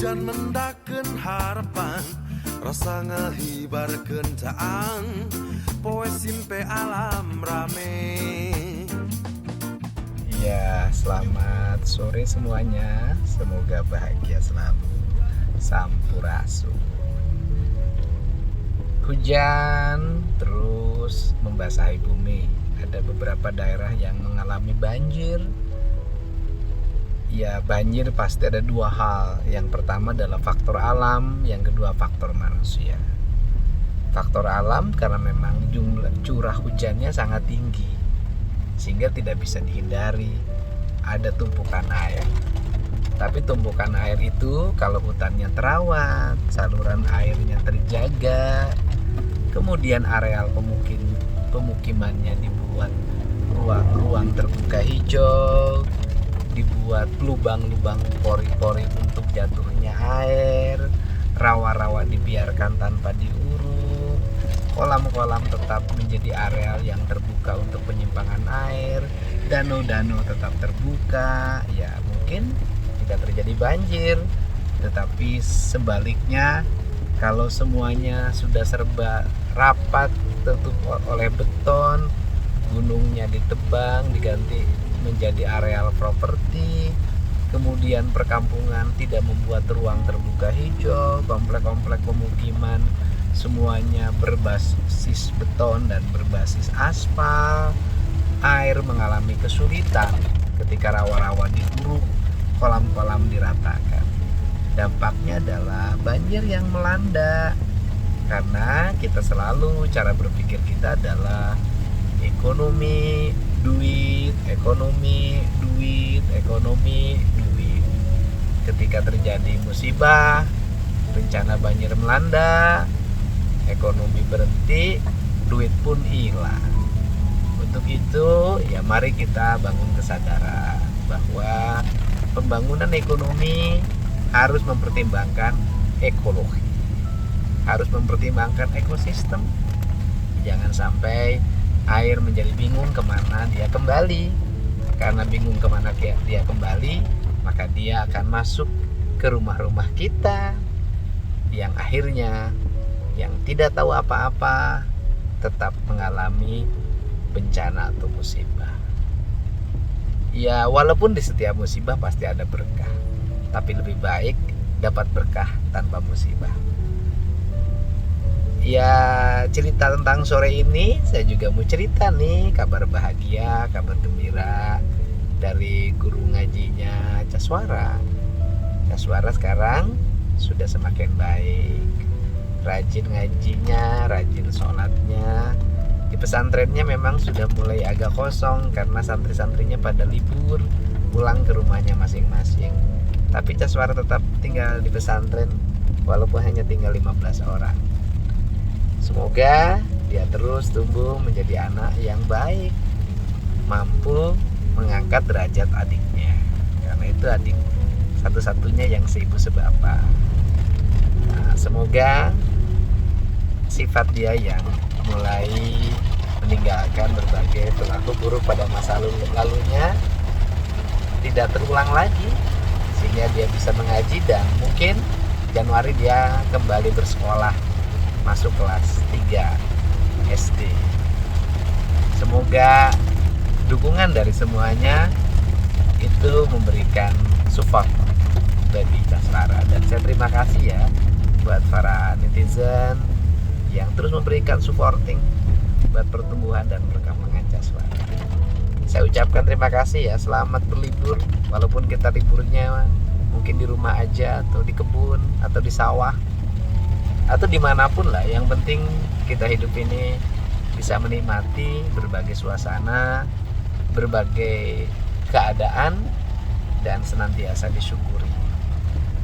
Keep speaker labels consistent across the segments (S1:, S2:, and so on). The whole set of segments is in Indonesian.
S1: Hujan mendaken harapan, rasa ngehibarkeun caang, poe simpe alam rame.
S2: Ya, selamat sore semuanya. Semoga bahagia selalu. Sampurasun. Hujan terus membasahi bumi. Ada beberapa daerah yang mengalami banjir. Ya, banjir pasti ada dua hal. Yang pertama adalah faktor alam, yang kedua faktor manusia. Faktor alam karena memang jumlah curah hujannya sangat tinggi, sehingga tidak bisa dihindari ada tumpukan air. Tapi tumpukan air itu kalau hutannya terawat, saluran airnya terjaga, kemudian areal pemukimannya dibuat ruang terbuka hijau, dibuat lubang-lubang pori-pori untuk jatuhnya air, rawa-rawa dibiarkan tanpa diuruk, kolam-kolam tetap menjadi areal yang terbuka untuk penyimpangan air, danau-danau tetap terbuka, ya mungkin tidak terjadi banjir. Tetapi sebaliknya, kalau semuanya sudah serba rapat tertutup oleh beton, gunungnya ditebang diganti menjadi areal properti, kemudian perkampungan tidak membuat ruang terbuka hijau, komplek-komplek pemukiman semuanya berbasis beton dan berbasis aspal, air mengalami kesulitan ketika rawa-rawa diuruk, kolam-kolam diratakan. Dampaknya adalah banjir yang melanda, karena kita selalu cara berpikir kita adalah ekonomi, duit, ekonomi, duit, ekonomi, duit. Ketika terjadi musibah, bencana banjir melanda, ekonomi berhenti, duit pun hilang. Untuk itu, ya mari kita bangun kesadaran bahwa pembangunan ekonomi harus mempertimbangkan ekologi, harus mempertimbangkan ekosistem. Jangan sampai air menjadi bingung kemana dia kembali. Karena bingung kemana dia kembali, maka dia akan masuk ke rumah-rumah kita, yang akhirnya yang tidak tahu apa-apa tetap mengalami bencana atau musibah. Ya, walaupun di setiap musibah pasti ada berkah, tapi lebih baik dapat berkah tanpa musibah. Ya, cerita tentang sore ini saya juga mau cerita nih kabar bahagia, kabar gembira dari guru ngajinya Caswara. Caswara sekarang sudah semakin baik, rajin ngajinya, rajin sholatnya. Di pesantrennya memang sudah mulai agak kosong karena santri-santrinya pada libur pulang ke rumahnya masing-masing. Tapi Caswara tetap tinggal di pesantren walaupun hanya tinggal 15 orang. Semoga dia terus tumbuh menjadi anak yang baik, mampu mengangkat derajat adiknya, karena itu adik satu-satunya yang seibu sebapa. Nah, semoga sifat dia yang mulai meninggalkan berbagai perilaku buruk pada masa lalunya tidak terulang lagi, sehingga dia bisa mengaji dan mungkin Januari dia kembali bersekolah, masuk kelas 3 SD. Semoga dukungan dari semuanya itu memberikan support bagi Caswara. Dan saya terima kasih ya buat para netizen yang terus memberikan supporting buat pertumbuhan dan perkembangan Caswara. Saya ucapkan terima kasih ya, selamat berlibur. Walaupun kita liburnya mungkin di rumah aja, atau di kebun, atau di sawah, atau dimanapun lah, yang penting kita hidup ini bisa menikmati berbagai suasana, berbagai keadaan, dan senantiasa disyukuri.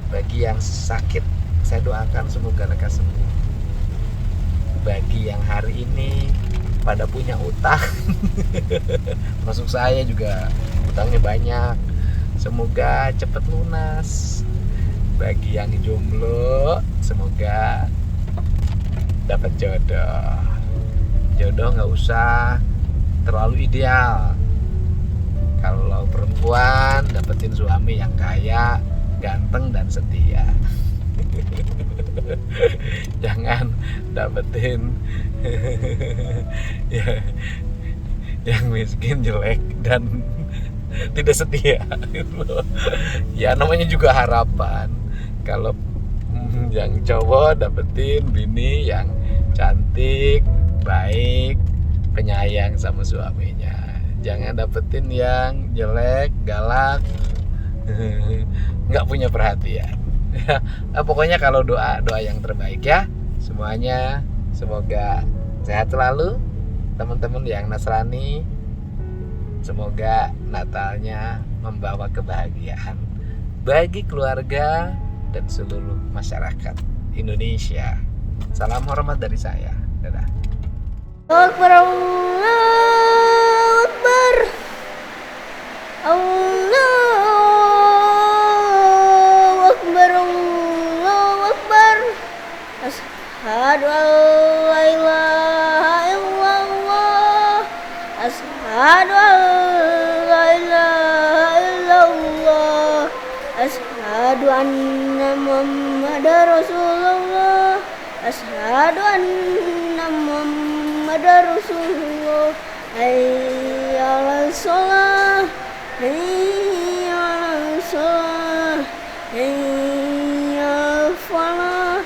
S2: Bagi yang sakit, saya doakan semoga lekas sembuh. Bagi yang hari ini pada punya utang masuk saya juga utangnya banyak, semoga cepat lunas. Bagi yang jomblo, semoga dapat jodoh. Jodoh nggak usah terlalu ideal. Kalau perempuan dapetin suami yang kaya, ganteng dan setia. Jangan dapetin ya, yang miskin, jelek dan tidak setia gitu. Ya namanya juga harapan. Kalau yang cowok dapetin bini yang cantik, baik, penyayang sama suaminya. Jangan dapetin yang jelek, galak, nggak punya perhatian. Nah, pokoknya kalau doa yang terbaik ya semuanya. Semoga sehat selalu teman-teman yang Nasrani. Semoga Natalnya membawa kebahagiaan bagi keluarga dan seluruh masyarakat Indonesia. Salam hormat dari saya. Dadah.
S3: Akbar, Allahu Akbar, Allahu Akbar, Allahu Akbar. Asyhadu an la ilaha illallah, asyhadu an la ilaha illallah, asyhadu anna Muhammadar Rasulullah, asyhadu anna Muhammadar Rasulullah. Hayya 'alas shalah, hayya 'alas shalah, hayya 'alal falah,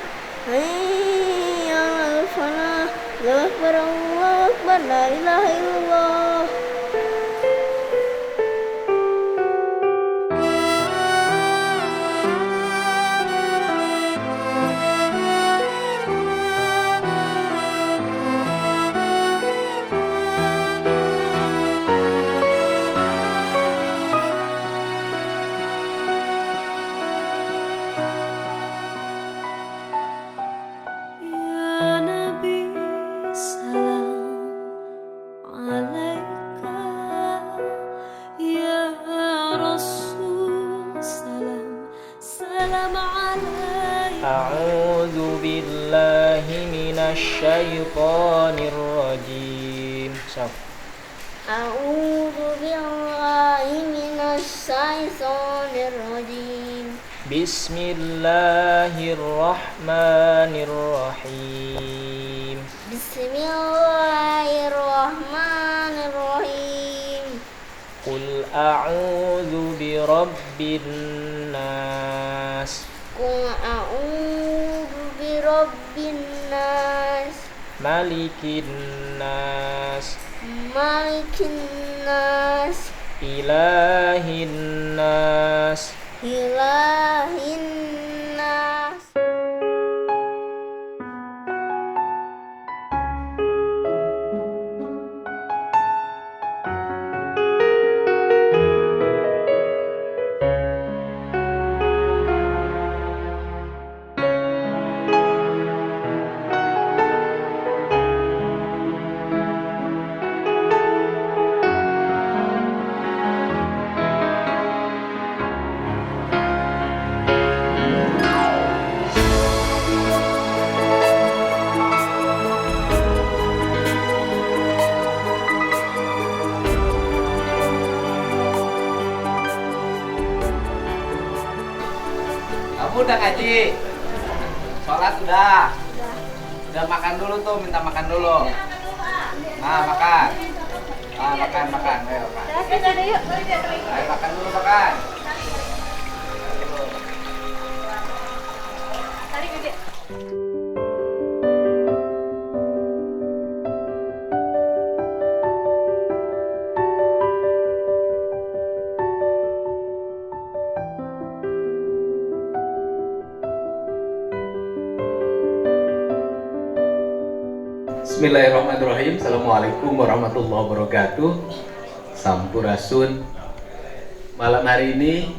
S3: hayya 'alal falah. Allahu Akbar, Allahu Akbar, la ilaha illallah. Ya Nabi, salam alaika. Ya Rasul, salam, salam alaika.
S4: A'udzu billahi minasyaitonir rajim.
S3: A'udzu billahi minasy syaithanir rajim.
S4: Bismillahirrahmanirrahim.
S3: Bismillahirrahmanirrahim.
S4: Qul a'udzu birabbin nas,
S3: Qul a'udzu birabbin nas,
S4: malikin nas,
S3: malikin nas,
S4: ilahin nas.
S3: ilahin nas.
S2: Kamu udah ngaji? Sholat udah? Udah makan dulu tuh, minta makan dulu. Nah, makan. Ah, makan. Ayo makan. Ayo makan dulu, makan. Bismillahirrahmanirrahim. Assalamualaikum warahmatullahi wabarakatuh. Sampurasun. Malam hari ini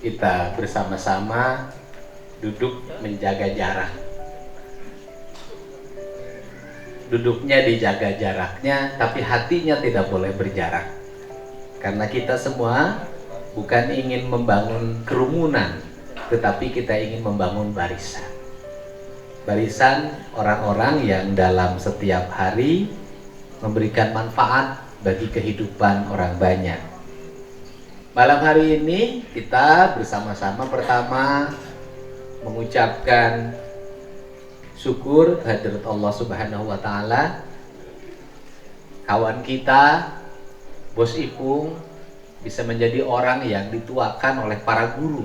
S2: kita bersama-sama duduk menjaga jarak. Duduknya dijaga jaraknya, tapi hatinya tidak boleh berjarak. Karena kita semua bukan ingin membangun kerumunan, tetapi kita ingin membangun barisan. Barisan orang-orang yang dalam setiap hari memberikan manfaat bagi kehidupan orang banyak. Malam hari ini kita bersama-sama pertama mengucapkan syukur kehadirat Allah Subhanahu wa taala. Kawan kita, Bos Ipung, bisa menjadi orang yang dituakan oleh para guru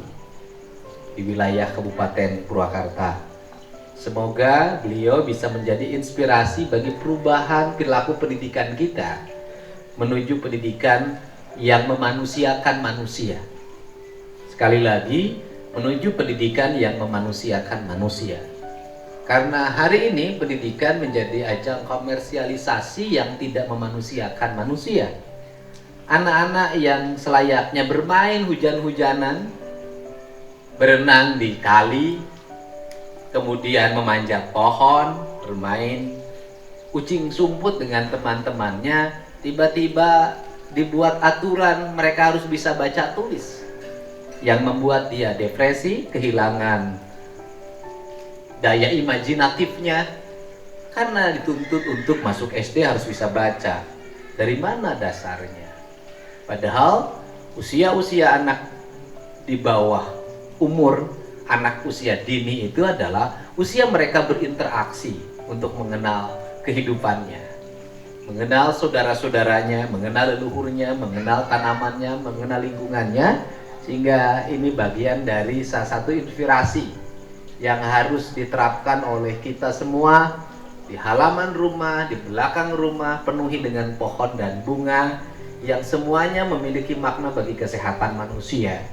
S2: di wilayah Kabupaten Purwakarta. Semoga beliau bisa menjadi inspirasi bagi perubahan perilaku pendidikan kita menuju pendidikan yang memanusiakan manusia. Sekali lagi, menuju pendidikan yang memanusiakan manusia. Karena hari ini pendidikan menjadi ajang komersialisasi yang tidak memanusiakan manusia. Anak-anak yang selayaknya bermain hujan-hujanan, berenang di kali, kemudian memanjat pohon, bermain kucing sumput dengan teman-temannya, tiba-tiba dibuat aturan mereka harus bisa baca tulis yang membuat dia depresi, kehilangan daya imajinatifnya karena dituntut untuk masuk SD harus bisa baca. Dari mana dasarnya? Padahal usia-usia anak di bawah umur, anak usia dini itu adalah usia mereka berinteraksi untuk mengenal kehidupannya, mengenal saudara-saudaranya, mengenal leluhurnya, mengenal tanamannya, mengenal lingkungannya. Sehingga ini bagian dari salah satu inspirasi yang harus diterapkan oleh kita semua di halaman rumah, di belakang rumah, penuhi dengan pohon dan bunga yang semuanya memiliki makna bagi kesehatan manusia.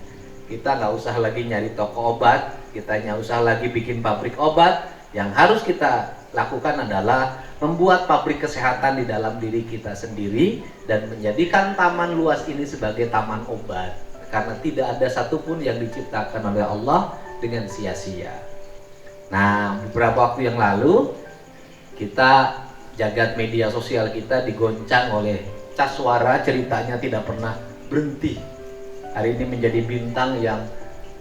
S2: Kita nggak usah lagi nyari toko obat, kita nggak usah lagi bikin pabrik obat. Yang harus kita lakukan adalah membuat pabrik kesehatan di dalam diri kita sendiri dan menjadikan taman luas ini sebagai taman obat, karena tidak ada satupun yang diciptakan oleh Allah dengan sia-sia. Nah, beberapa waktu yang lalu kita jagat media sosial kita digoncang oleh cas suara, ceritanya tidak pernah berhenti. Hari ini menjadi bintang yang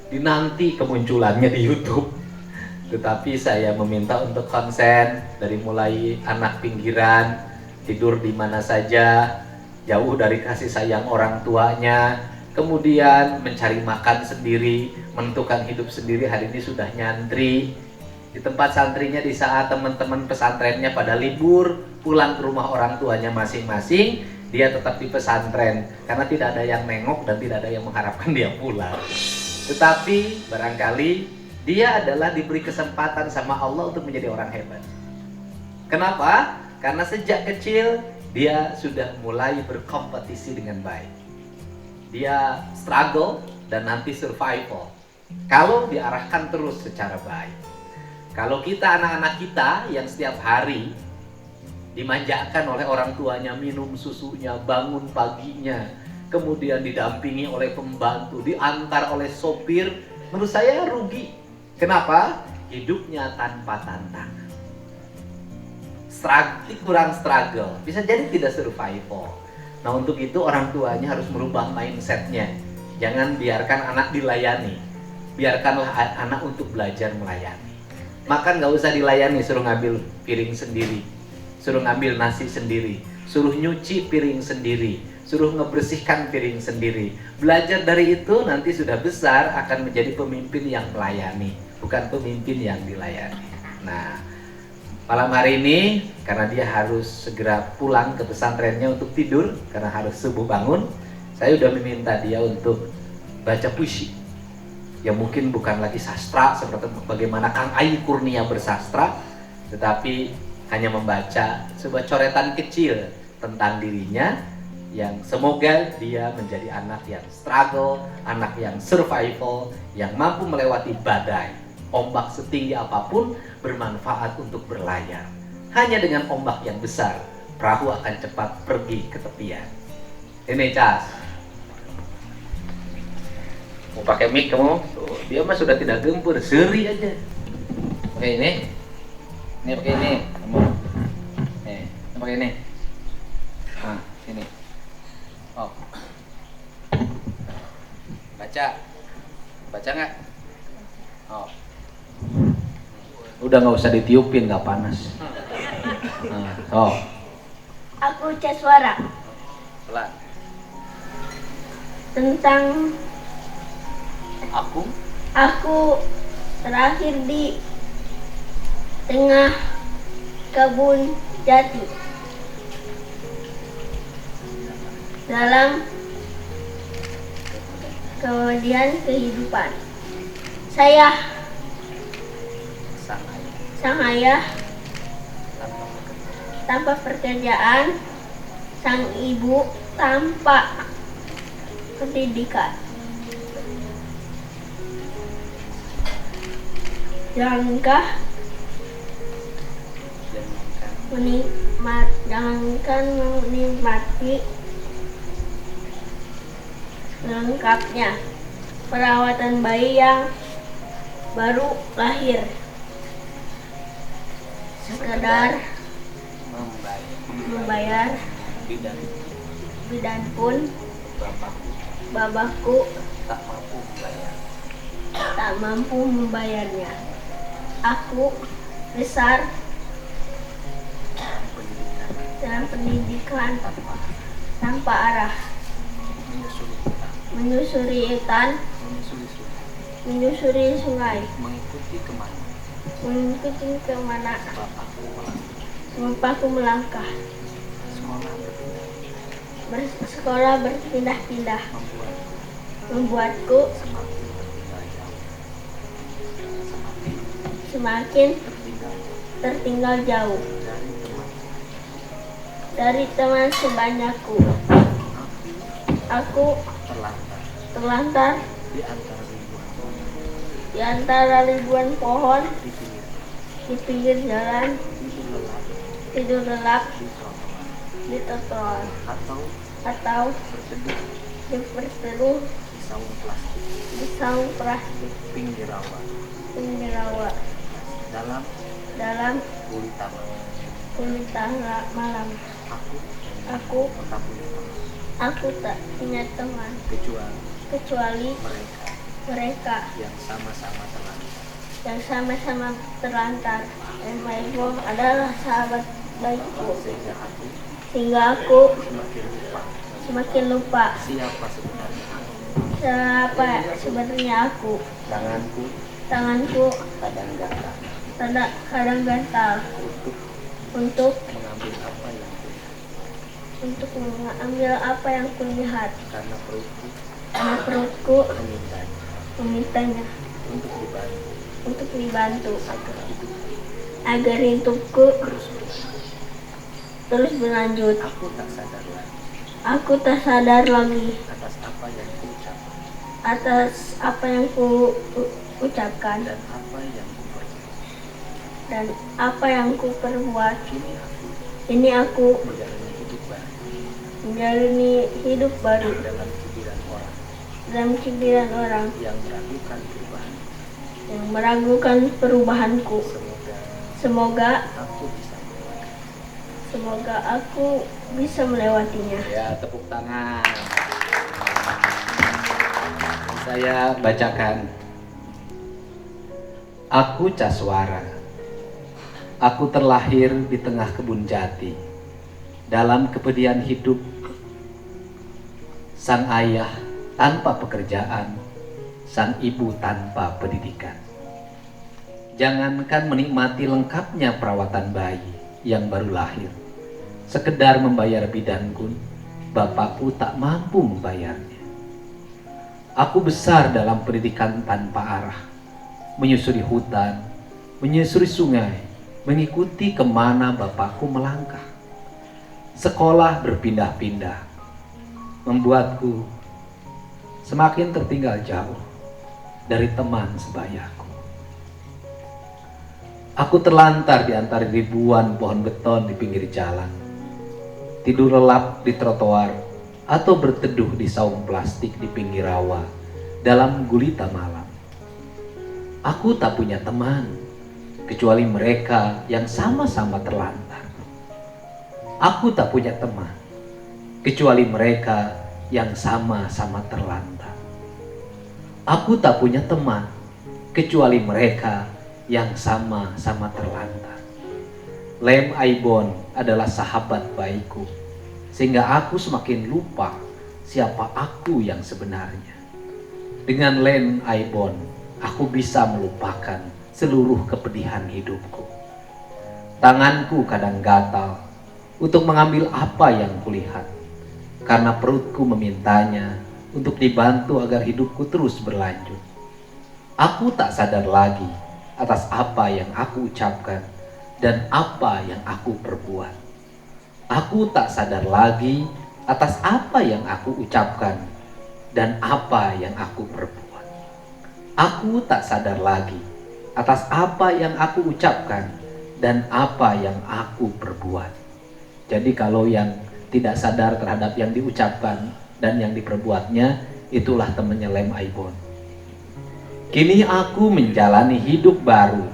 S2: dinanti kemunculannya di YouTube. Tetapi saya meminta untuk konsen dari mulai anak pinggiran, tidur di mana saja, jauh dari kasih sayang orang tuanya, kemudian mencari makan sendiri, menentukan hidup sendiri. Hari ini sudah nyantri di tempat santrinya di saat teman-teman pesantrennya pada libur, pulang ke rumah orang tuanya masing-masing, dia tetap di pesantren karena tidak ada yang nengok dan tidak ada yang mengharapkan dia pulang. Tetapi barangkali dia adalah diberi kesempatan sama Allah untuk menjadi orang hebat. Kenapa? Karena sejak kecil dia sudah mulai berkompetisi dengan baik. Dia struggle dan nanti survival kalau diarahkan terus secara baik. Kalau kita, anak-anak kita yang setiap hari dimanjakan oleh orang tuanya, minum susunya, bangun paginya, kemudian didampingi oleh pembantu, diantar oleh sopir, menurut saya rugi. Kenapa? Hidupnya tanpa tantangan, kurang struggle, bisa jadi tidak survival. Nah, untuk itu orang tuanya harus merubah mindsetnya. Jangan biarkan anak dilayani, biarkanlah anak untuk belajar melayani. Makan nggak usah dilayani, suruh ngambil piring sendiri, suruh ngambil nasi sendiri, suruh nyuci piring sendiri, suruh ngebersihkan piring sendiri. Belajar dari itu, nanti sudah besar akan menjadi pemimpin yang melayani, bukan pemimpin yang dilayani. Nah, malam hari ini karena dia harus segera pulang ke pesantrennya untuk tidur karena harus subuh bangun, saya sudah meminta dia untuk baca puisi yang mungkin bukan lagi sastra seperti bagaimana Kang Ayi Kurnia bersastra, tetapi hanya membaca sebuah coretan kecil tentang dirinya yang semoga dia menjadi anak yang struggle, anak yang survival, yang mampu melewati badai, ombak setinggi apapun bermanfaat untuk berlayar. Hanya dengan ombak yang besar, perahu akan cepat pergi ke tepian. Ini Cas, mau pakai mic kamu? Tuh, dia mah sudah tidak gempur, seri aja. Oke, ini pakai ini, kamu. Ini pakai ini. Nah, ini. Oh, baca nggak? Oh. Udah nggak usah ditiupin, nggak panas. Nah,
S3: Aku Cas suara.
S2: Pelan.
S3: tentang
S2: Aku
S3: aku terakhir di tengah kebun jati dalam kemudian kehidupan. Saya sang ayah tanpa pekerjaan, sang ibu tanpa pendidikan. Jangankan menikmati lengkapnya perawatan bayi yang baru lahir, sekedar membayar bidan pun bapakku tak mampu membayarnya. Aku besar dalam pendidikan tanpa arah, menyusuri hutan, menyusuri sungai, mengikuti kemana bapakku melangkah. Sekolah berpindah-pindah membuatku semakin tertinggal jauh dari teman sebanyakku. Aku terlantar di antara ribuan pohon di pinggir jalan, tidur lelap di trotoar atau berteduh di saung plastik pinggir rawa dalam gulita malam. Aku tak punya teman kecuali mereka yang sama-sama terlantar. Dan Maibo adalah sahabat baikku, sehingga aku semakin lupa siapa sebenarnya aku. Tanganku kadang gatal untuk mengambil apa yang kulihat, karena perutku memintanya untuk dibantu agar hidupku terus berlanjut. Aku tak sadar lagi atas apa yang ku ucapkan dan apa yang ku perbuat. Ini aku menjalani hidup baru dalam cibiran orang yang meragukan perubahanku. Semoga aku bisa melewatinya.
S2: Ya, tepuk tangan. Saya bacakan. Aku Caswara. Aku terlahir di tengah kebun jati. Dalam kepedihan hidup, sang ayah tanpa pekerjaan, sang ibu tanpa pendidikan. Jangankan menikmati lengkapnya perawatan bayi yang baru lahir, sekedar membayar bidan pun bapakku tak mampu membayarnya. Aku besar dalam pendidikan tanpa arah, menyusuri hutan, menyusuri sungai, mengikuti kemana bapakku melangkah. Sekolah berpindah-pindah membuatku semakin tertinggal jauh dari teman sebayaku. Aku terlantar di antara ribuan pohon beton di pinggir jalan, tidur lelap di trotoar atau berteduh di saung plastik di pinggir rawa dalam gulita malam. Aku tak punya teman kecuali mereka yang sama-sama terlantar. Aku tak punya teman kecuali mereka yang sama-sama terlantar. Aku tak punya teman kecuali mereka yang sama-sama terlantar. Lem Aibon adalah sahabat baikku, sehingga aku semakin lupa siapa aku yang sebenarnya. Dengan Len Aibon, aku bisa melupakan seluruh kepedihan hidupku. Tanganku kadang gatal untuk mengambil apa yang kulihat, karena perutku memintanya untuk dibantu agar hidupku terus berlanjut. Aku tak sadar lagi atas apa yang aku ucapkan dan apa yang aku perbuat. Aku tak sadar lagi atas apa yang aku ucapkan dan apa yang aku perbuat. Aku tak sadar lagi atas apa yang aku ucapkan dan apa yang aku perbuat. Jadi kalau yang tidak sadar terhadap yang diucapkan dan yang diperbuatnya, itulah temannya Lem Aibon. Kini aku menjalani hidup baru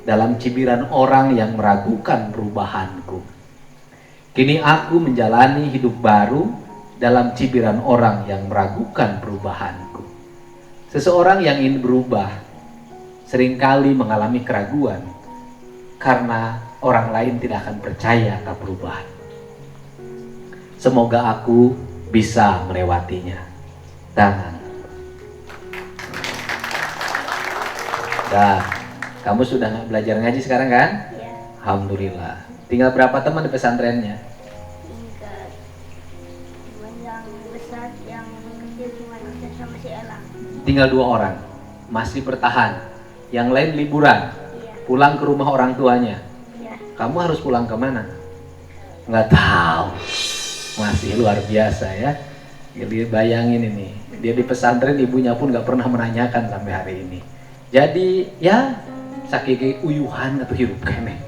S2: dalam cibiran orang yang meragukan perubahanku. Kini aku menjalani hidup baru dalam cibiran orang yang meragukan perubahanku. Seseorang yang ingin berubah seringkali mengalami keraguan karena orang lain tidak akan percaya akan perubahan. Semoga aku bisa melewatinya. Tangan. Dah, kamu sudah belajar ngaji sekarang kan?
S3: Ya.
S2: Alhamdulillah. Tinggal berapa teman di pesantrennya?
S3: Tinggal cuman yang besar, yang kecil cuma Ustaz sama si Elang.
S2: Tinggal 2 orang. Masih bertahan. Yang lain liburan.
S3: Iya.
S2: Pulang ke rumah orang tuanya.
S3: Iya.
S2: Kamu harus pulang ke mana? Nggak tahu. Masih luar biasa ya. Jadi bayangin ini. Dia di pesantren, ibunya pun nggak pernah menanyakan sampai hari ini. Jadi ya saking uyuhan atau hirup kene.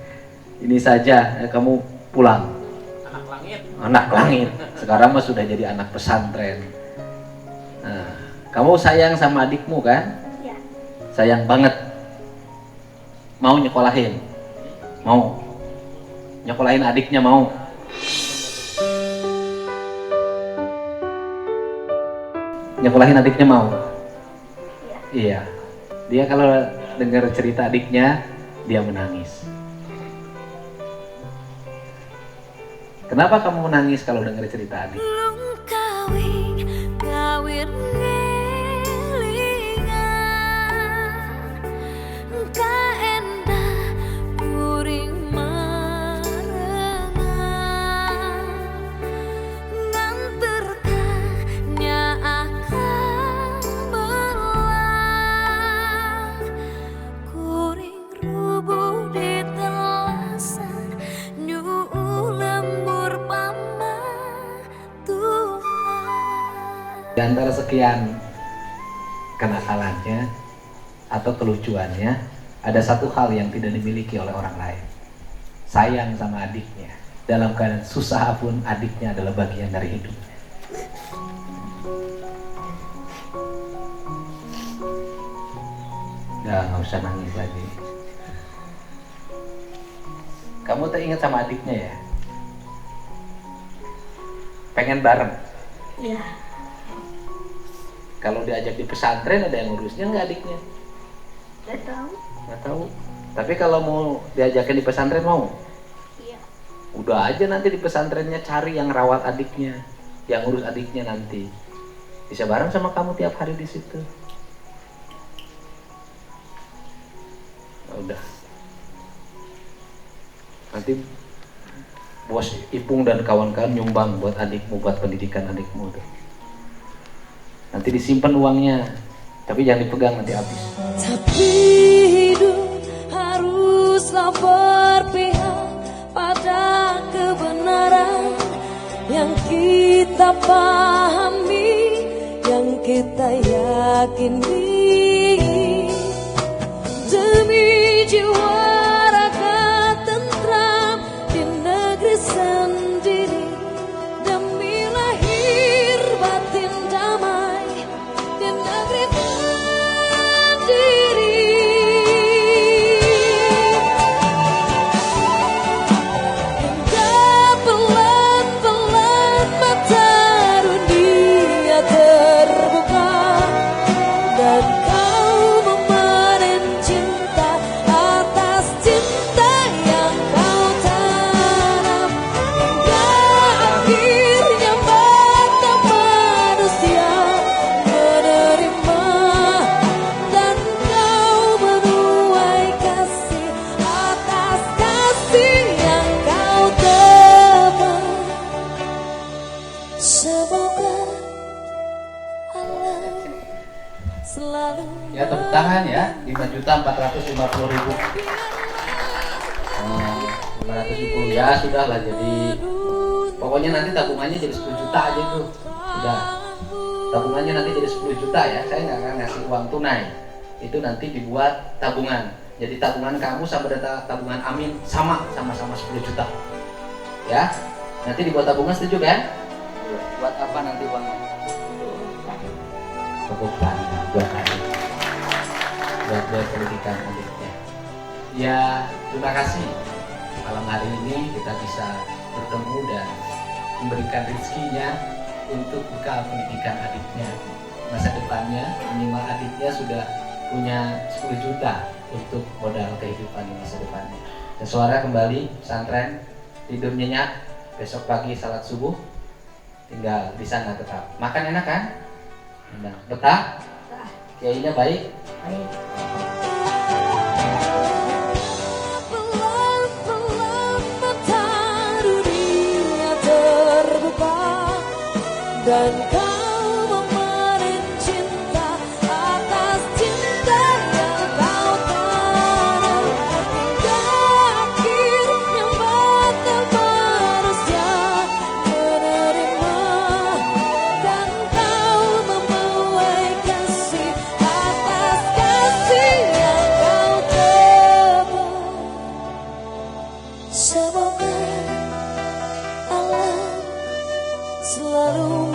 S2: Ini saja kamu pulang.
S4: Anak langit.
S2: Anak langit. Sekarang mah sudah jadi anak pesantren. Nah, kamu sayang sama adikmu kan?
S3: Iya.
S2: Sayang banget. Mau nyekolahin? Mau. Nyekolahin adiknya mau. Nyekolahin adiknya mau. Iya. Dia kalau dengar cerita adiknya, dia menangis. Kenapa kamu menangis kalau dengar cerita adik? Di antara sekian kenakalannya atau kelucuannya, ada satu hal yang tidak dimiliki oleh orang lain. Sayang sama adiknya. Dalam keadaan susah pun adiknya adalah bagian dari hidupnya. Udah, nggak usah nangis lagi. Kamu tak ingat sama adiknya ya? Pengen bareng?
S3: Iya.
S2: Kalau diajak di pesantren ada yang ngurusnya nggak adiknya?
S3: Gak tahu.
S2: Nggak tahu. Tapi kalau mau diajakin di pesantren mau?
S3: Iya.
S2: Udah aja nanti di pesantrennya cari yang rawat adiknya, yang ngurus adiknya nanti. Bisa bareng sama kamu tiap hari di situ. Udah. Nanti bos Ipung dan kawan-kawan nyumbang buat adikmu, buat pendidikan adikmu tuh. Nanti disimpan uangnya, tapi jangan dipegang, nanti habis.
S5: Tapi hidup haruslah berpihak pada kebenaran yang kita pahami, yang kita yakini. Demi jiwa raga tentram di negeri sendiri, demi lahir batin damai di negeri sendiri. Hingga pelan-pelan mata dunia terbuka dan
S2: tambahan ya, 5.450.000. 570 ya sudah lah, jadi pokoknya nanti tabungannya jadi 10 juta aja tuh. Udah. Tabungannya nanti jadi 10 juta ya. Saya nggak akan ngasih uang tunai. Itu nanti dibuat tabungan. Jadi tabungan kamu sama tabungan Amin sama-sama 10 juta. Ya. Nanti dibuat tabungan, setuju kan? Buat apa nanti uangnya? Buat adik. Buat pendidikan adiknya. Ya, terima kasih. Malam hari ini kita bisa bertemu dan memberikan rezekinya untuk bekal pendidikan adiknya. Masa depannya, minimal adiknya sudah punya 10 juta untuk modal kehidupan di masa depannya. Dan suara kembali pesantren, tidur nyenyak, besok pagi salat subuh, tinggal di sana tetap. Makan enak kan? Enak. Betah? Kiainya baik?
S3: Baik.
S5: Pelan-pelan mata dunia terbuka dan kau memanen cinta atas cinta yang kau tanam. Hingga akhirnya mata manusia menerima dan kau menuai kasih atas kasih yang kau tebus. Semoga Allah selalu